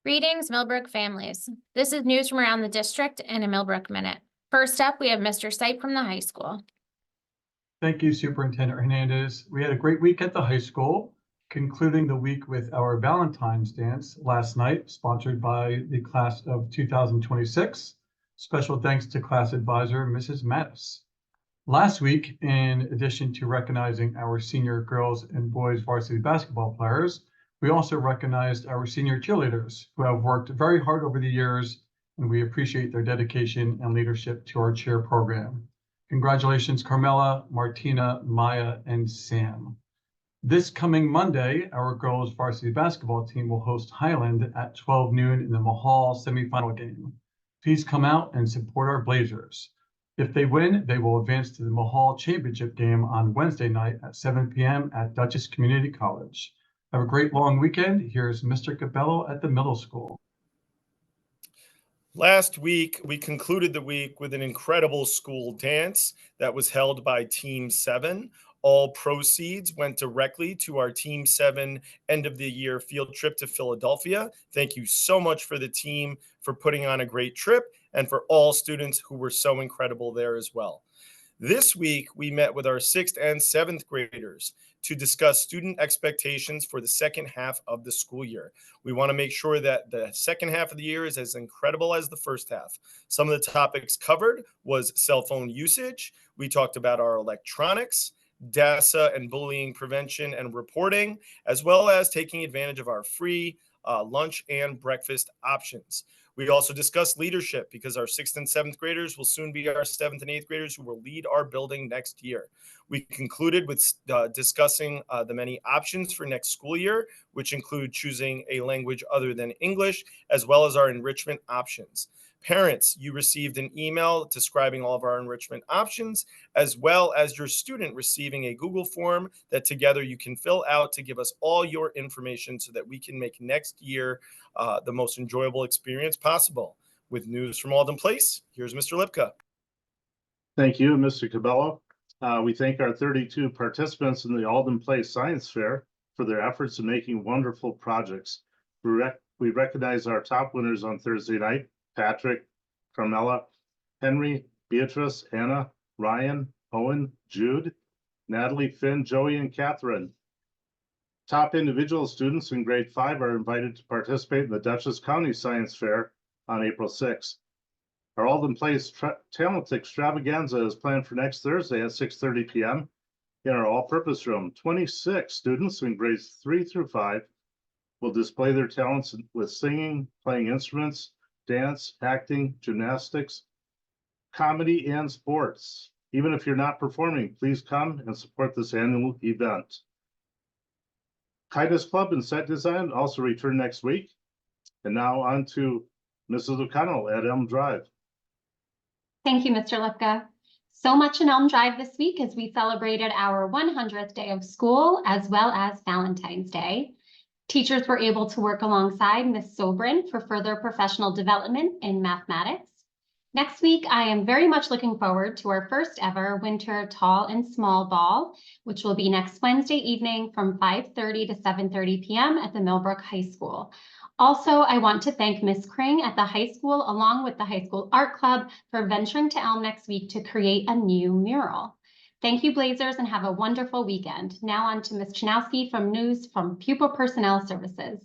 Greetings, Millbrook families. This is news from around the district and a Millbrook Minute. First up, we have Mr. Sipe from the high school. Thank you, Superintendent Hernandez. We had a great week at the high school, concluding the week with our Valentine's dance last night, sponsored by the class of 2026. Special thanks to class advisor, Mrs. Mattis. Last week, in addition to recognizing our senior girls and boys varsity basketball players, we also recognized our senior cheerleaders who have worked very hard over the years, and we appreciate their dedication and leadership to our cheer program. Congratulations, Carmela, Martina, Maya, and Sam. This coming Monday, our girls varsity basketball team will host Highland at 12 noon in the Mahal semifinal game. Please come out and support our Blazers. If they win, they will advance to the Mahal championship game on Wednesday night at 7 p.m. at Dutchess Community College. Have a great long weekend. Here's Mr. Cabello at the middle school. Last week, we concluded the week with an incredible school dance that was held by Team 7. All proceeds went directly to our Team 7 end of the year field trip to Philadelphia. Thank you so much for the team for putting on a great trip and for all students who were so incredible there as well. This week, we met with our 6th and 7th graders to discuss student expectations for the second half of the school year. We want to make sure that the second half of the year is as incredible as the first half. Some of the topics covered was cell phone usage. We talked about our electronics, DASA and bullying prevention and reporting, as well as taking advantage of our free lunch and breakfast options. We also discussed leadership because our 6th and 7th graders will soon be our 7th and 8th graders who will lead our building next year. We concluded with discussing the many options for next school year, which include choosing a language other than English, as well as our enrichment options. Parents, you received an email describing all of our enrichment options, as well as your student receiving a Google form that together you can fill out to give us all your information so that we can make next year the most enjoyable experience possible. With news from Alden Place, here's Mr. Lipka. Thank you, Mr. Cabello. We thank our 32 participants in the Alden Place Science Fair for their efforts in making wonderful projects. We recognize our top winners on Thursday night: Patrick, Carmela, Henry, Beatrice, Anna, Ryan, Owen, Jude, Natalie, Finn, Joey, and Catherine. Top individual students in grade 5 are invited to participate in the Dutchess County Science Fair on April 6th. Our Alden Place Talent Extravaganza is planned for next Thursday at 6:30 p.m. in our all-purpose room. 26 students in grades 3 through 5 will display their talents with singing, playing instruments, dance, acting, gymnastics, comedy, and sports. Even if you're not performing, please come and support this annual event. Kindness Club and Set Design also return next week. And now on to Mrs. O'Connell at Elm Drive. Thank you, Mr. Lipka. So much in Elm Drive this week as we celebrated our 100th day of school as well as Valentine's Day. Teachers were able to work alongside Ms. Sobrin for further professional development in mathematics. Next week, I am very much looking forward to our first ever winter tall and small ball, which will be next Wednesday evening from 5:30 to 7:30 p.m. at the Millbrook High School. Also, I want to thank Ms. Kring at the high school, along with the High School Art Club, for venturing to Elm next week to create a new mural. Thank you, Blazers, and have a wonderful weekend. Now on to Ms. Chanowski from News from Pupil Personnel Services.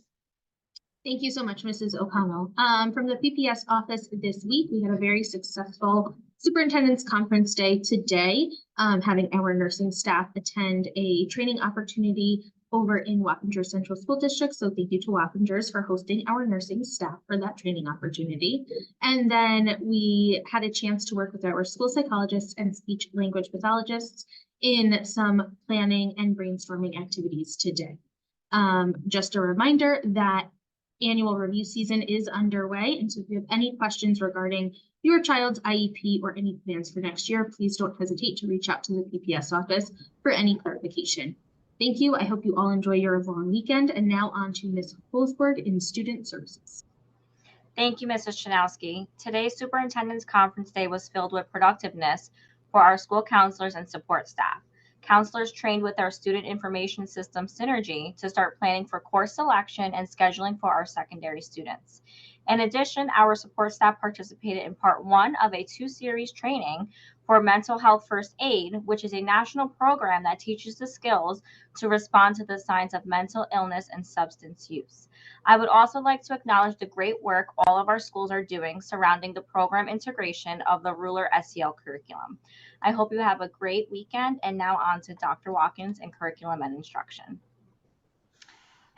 Thank you so much, Mrs. O'Connell. From the PPS office this week, we had a very successful superintendent's conference day today, having our nursing staff attend a training opportunity over in Wappinger Central School District. So thank you to Wappingers for hosting our nursing staff for that training opportunity. And then we had a chance to work with our school psychologists and speech language pathologists in some planning and brainstorming activities today. Just a reminder that annual review season is underway. And so if you have any questions regarding your child's IEP or any plans for next year, please don't hesitate to reach out to the PPS office for any clarification. Thank you. I hope you all enjoy your long weekend. And now on to Ms. Holsberg in Student Services. Thank you, Mrs. Chanowski. Today's Superintendent's Conference Day was filled with productiveness for our school counselors and support staff. Counselors trained with our student information system Synergy to start planning for course selection and scheduling for our secondary students. In addition, our support staff participated in part 1 of a 2-series training for mental health first aid, which is a national program that teaches the skills to respond to the signs of mental illness and substance use. I would also like to acknowledge the great work all of our schools are doing surrounding the program integration of the Ruler SEL curriculum. I hope you have a great weekend, and now on to Dr. Watkins and curriculum and instruction.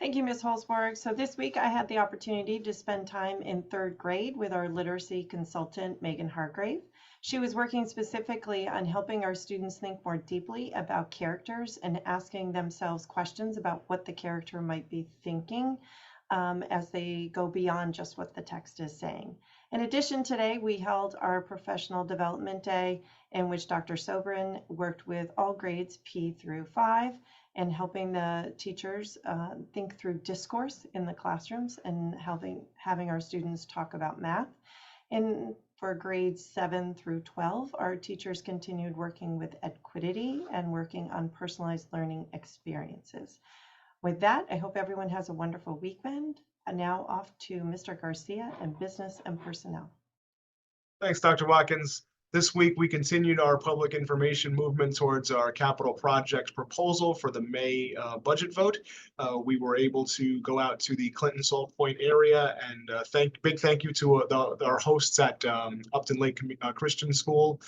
Thank you, Ms. Holzborg. So this week I had the opportunity to spend time in 3rd grade with our literacy consultant, Megan Hargrave. She was working specifically on helping our students think more deeply about characters and asking themselves questions about what the character might be thinking as they go beyond just what the text is saying. In addition, today we held our Professional Development Day, in which Dr. Sobrin worked with all grades P through 5 and helping the teachers think through discourse in the classrooms and having our students talk about math. And for grades 7 through 12, our teachers continued working with Edquidity and working on personalized learning experiences. With that, I hope everyone has a wonderful weekend. And now off to Mr. Garcia and Business and Personnel. Thanks, Dr. Watkins. This week, we continued our public information movement towards our capital projects proposal for the May budget vote. We were able to go out to the Clinton Salt Point area and big thank you to our hosts at Upton Lake Christian School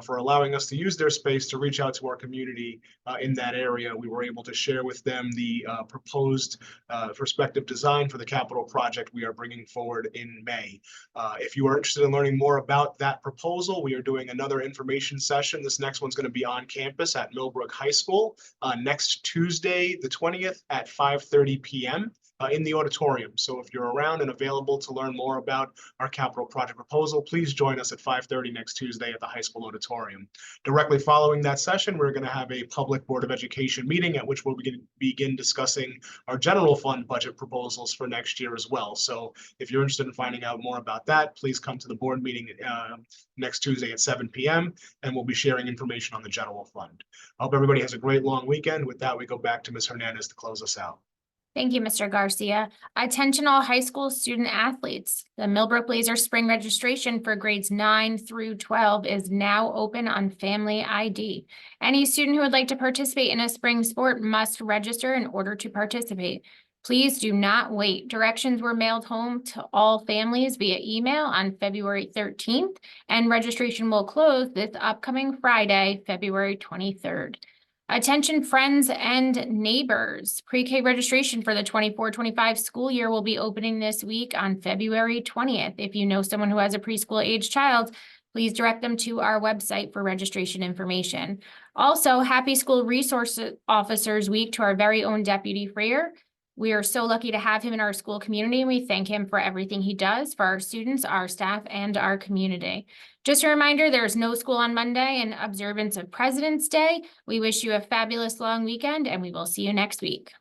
for allowing us to use their space to reach out to our community in that area. We were able to share with them the proposed prospective design for the capital project we are bringing forward in May. If you are interested in learning more about that proposal, we are doing another information session. This next one's going to be on campus at Millbrook High School next Tuesday, the 20th at 5:30 p.m. In the auditorium. So if you're around and available to learn more about our capital project proposal, please join us at 5:30 next Tuesday at the high school auditorium. Directly following that session, we're going to have a public Board of Education meeting at which we'll begin discussing our general fund budget proposals for next year as well. So if you're interested in finding out more about that, please come to the board meeting next Tuesday at 7 p.m. and we'll be sharing information on the general fund. I hope everybody has a great long weekend. With that, we go back to Ms. Hernandez to close us out. Thank you, Mr. Garcia. Attention all high school student athletes. The Millbrook Blazer spring registration for grades 9 through 12 is now open on Family ID. Any student who would like to participate in a spring sport must register in order to participate. Please do not wait. Directions were mailed home to all families via email on February 13th, and registration will close this upcoming Friday, February 23rd. Attention friends and neighbors. Pre-K registration for the 24-25 school year will be opening this week on February 20th. If you know someone who has a preschool age child, please direct them to our website for registration information. Also, happy School Resource Officers Week to our very own Deputy Freer. We are so lucky to have him in our school community, and we thank him for everything he does for our students, our staff, and our community. Just a reminder, there's no school on Monday in observance of President's Day. We wish you a fabulous long weekend, and we will see you next week.